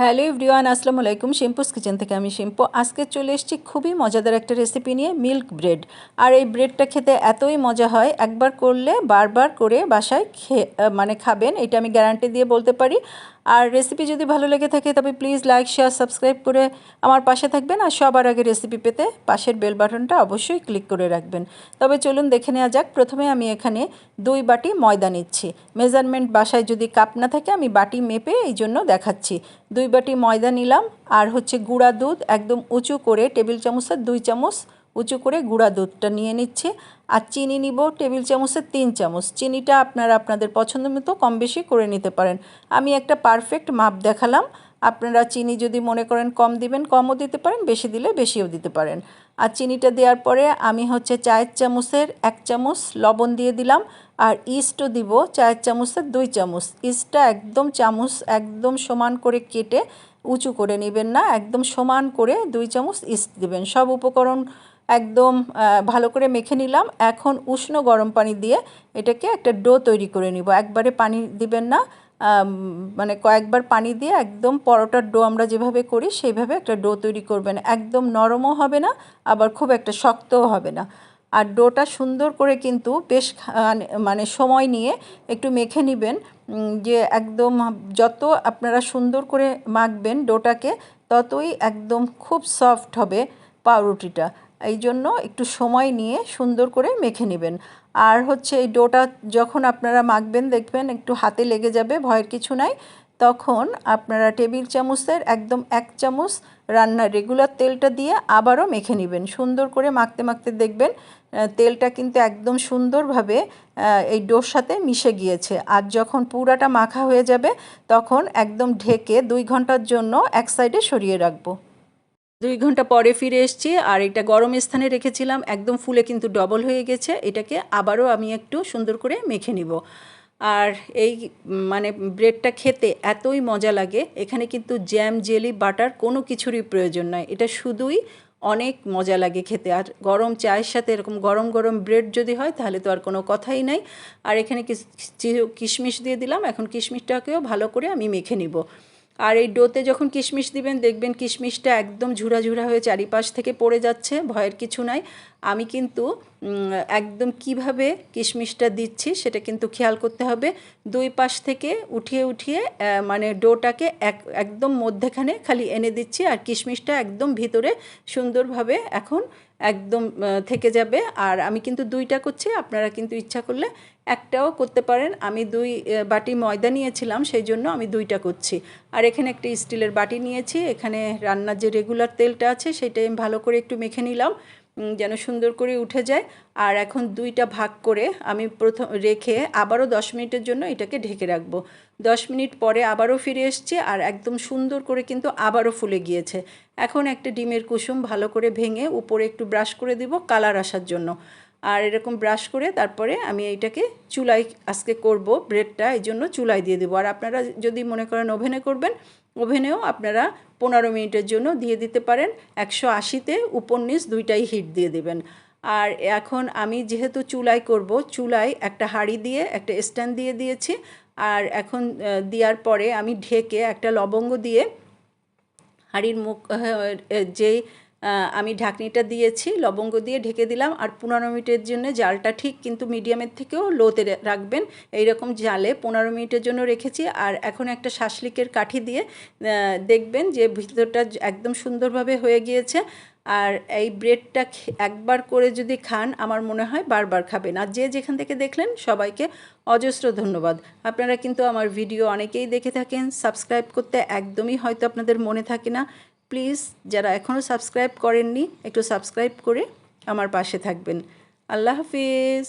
Hello everyone, আসসালামু আলাইকুম। শিম্পুস kitchen থেকে আমি শিম্পু। আজকে চলে এসেছি খুবই মজাদার একটা রেসিপি নিয়ে, মিল্ক ব্রেড। আর এই ব্রেডটা খেতে এতই মজা হয়, একবার করলে বারবার করে বাসায় খাবেন, এটা আমি গ্যারান্টি দিয়ে বলতে পারি। আর রেসিপি যদি ভালো লেগে থাকে তবে প্লিজ লাইক, শেয়ার, সাবস্ক্রাইব করে আমার পাশে থাকবেন। আর সবার আগে রেসিপি পেতে পাশের বেল বাটনটা অবশ্যই ক্লিক করে রাখবেন। তবে চলুন দেখে নেওয়া যাক। প্রথমে আমি এখানে 2 বাটি ময়দা নিচ্ছি। মেজারমেন্ট বাসায় যদি কাপ না থাকে আমি বাটি মেপে এই জন্য দেখাচ্ছি। 2 বাটি ময়দা নিলাম। আর হচ্ছে গুঁড়া দুধ একদম উঁচু করে, টেবিল চামচের 2 চামচ উঁচু করে গুঁড়া দুধটা নিয়ে নিচ্ছি। আর চিনি নিব টেবিল চামচের 3 চামচ। চিনিটা আপনারা আপনাদের পছন্দ মতো কম বেশি করে নিতে পারেন। আমি একটা পারফেক্ট মাপ দেখালাম। আপনারা চিনি যদি মনে করেন কম দিবেন কমও দিতে পারেন, বেশি দিলে বেশিও দিতে পারেন। আর চিনিটা দেওয়ার পরে আমি হচ্ছে চায়ের চামচের 1 চামচ লবণ দিয়ে দিলাম। আর ইস্টও দিব চায়ের চামচের 2 চামচ। ইস্টটা একদম চামচ একদম সমান করে কেটে উঁচু করে নেবেন না, একদম সমান করে 2 চামচ ইস্ট দিবেন। সব উপকরণ একদম ভালো করে মেখে নিলাম। এখন উষ্ণ গরম পানি দিয়ে এটাকে একটা ডো তৈরি করে নিব। একবারে পানি দিবেন না, মানে কয়েকবার পানি দিয়ে একদম পরোটার ডো আমরা যেভাবে করি সেইভাবে একটা ডো তৈরি করবেন। একদম নরমও হবে না, আবার খুব একটা শক্তও হবে না। আর ডোটা সুন্দর করে কিন্তু বেশ মানে সময় নিয়ে একটু মেখে নেবেন, যে একদম যত আপনারা সুন্দর করে মাখবেন ডোটাকে ততই একদম খুব সফট হবে পাউরুটিটা। এই জন্য একটু সময় নিয়ে সুন্দর করে মেখে নেবেন। আর হচ্ছে এই ডোটা যখন আপনারা মাখবেন দেখবেন একটু হাতে লেগে যাবে, ভয়ের কিছু নাই। তখন আপনারা টেবিল চামচের একদম 1 চামচ রান্নার রেগুলার তেলটা দিয়ে আবারও মেখে নেবেন। সুন্দর করে মাখতে মাখতে দেখবেন তেলটা কিন্তু একদম সুন্দরভাবে এই ডোর সাথে মিশে গিয়েছে। আর যখন পুরাটা মাখা হয়ে যাবে তখন একদম ঢেকে 2 ঘন্টার জন্য এক সাইডে সরিয়ে রাখবো। 2 ঘন্টা পরে ফিরে এসেছি। আর এটা গরম স্থানে রেখেছিলাম, একদম ফুলে কিন্তু ডবল হয়ে গেছে। এটাকে আবারও আমি একটু সুন্দর করে মেখে নিব। আর এই মানে ব্রেডটা খেতে এতই মজা লাগে, এখানে কিন্তু জ্যাম, জেলি, বাটার কোনো কিছুরই প্রয়োজন নয়। এটা শুধুই অনেক মজা লাগে খেতে। আর গরম চায়ের সাথে এরকম গরম গরম ব্রেড যদি হয় তাহলে তো আর কোনো কথাই নাই। আর এখানে কিশমিশ দিয়ে দিলাম। এখন কিশমিশটাকেও ভালো করে আমি মেখে নিব। আর এই ডোতে যখন কিশমিশ দিবেন দেখবেন কিশমিশটা একদম ঝুরা ঝুরা হয়ে চারিপাশ থেকে পড়ে যাচ্ছে, ভয়ের কিছু নাই। আমি কিন্তু একদম কিভাবে কিশমিশটা দিচ্ছি সেটা কিন্তু খেয়াল করতে হবে। 2 পাশ থেকে উঠিয়ে উঠিয়ে মানে ডোটাকে একদম মধ্যেখানে খালি এনে দিচ্ছি। আর কিশমিশটা একদম ভিতরে সুন্দরভাবে এখন একদম থেকে যাবে। আর আমি কিন্তু 2টা করছি, আপনারা কিন্তু ইচ্ছা করলে একটাও করতে পারেন। আমি 2 বাটি ময়দা নিয়েছিলাম, সেই জন্য আমি 2টা করছি। আর এখানে একটা স্টিলের বাটি নিয়েছি। এখানে রান্নার যে রেগুলার তেলটা আছে সেটাই আমি ভালো করে একটু মেখে নিলাম যেন সুন্দর করে উঠে যায়। আর এখন 2টা ভাগ করে আমি প্রথম রেখে আবারও 10 মিনিটের জন্য এটাকে ঢেকে রাখবো। 10 মিনিট পরে আবারও ফিরে এসেছি। আর একদম সুন্দর করে কিন্তু আবারও ফুলে গিয়েছে। এখন একটা ডিমের কুসুম ভালো করে ভেঙে উপরে একটু ব্রাশ করে দিব কালার আসার জন্য। আর এরকম ব্রাশ করে তারপরে আমি এইটাকে চুলায় আজকে করব ব্রেডটা, এই জন্য চুলায় দিয়ে দেবো। আর আপনারা যদি মনে করেন ওভেনে করবেন, ওভেনেও আপনারা 15 মিনিটের জন্য দিয়ে দিতে পারেন। 180-তে উপর নিচ 2টাই হিট দিয়ে দেবেন। আর এখন আমি যেহেতু চুলায় করব, চুলায় একটা হাঁড়ি দিয়ে একটা স্ট্যান্ড দিয়ে দিয়েছি। আর এখন দেওয়ার পরে আমি ঢেকে একটা লবঙ্গ দিয়ে হাঁড়ির মুখ যেই আমি ঢাকনিটা দিয়েছি লবঙ্গ দিয়ে ঢেকে দিলাম। আর 15 মিনিটের জন্য জালটা ঠিক কিন্তু মিডিয়ামের থেকেও লোতে রাখবেন। এইরকম জালে 15 মিনিটের জন্য রেখেছি। আর এখন একটা শাসলিকের কাঠি দিয়ে দেখবেন যে ভিতরটা একদম সুন্দরভাবে হয়ে গিয়েছে। আর এই ব্রেডটা একবার করে যদি খান আমার মনে হয় বারবার খাবেন। আর যে যেখান থেকে দেখলেন সবাইকে অজস্র ধন্যবাদ। আপনারা কিন্তু আমার ভিডিও অনেকেই দেখে থাকেন, সাবস্ক্রাইব করতে একদমই হয়তো আপনাদের মনে থাকে না। প্লিজ যারা এখনও সাবস্ক্রাইব করেননি একটু সাবস্ক্রাইব করে আমার পাশে থাকবেন। আল্লাহ হাফিজ।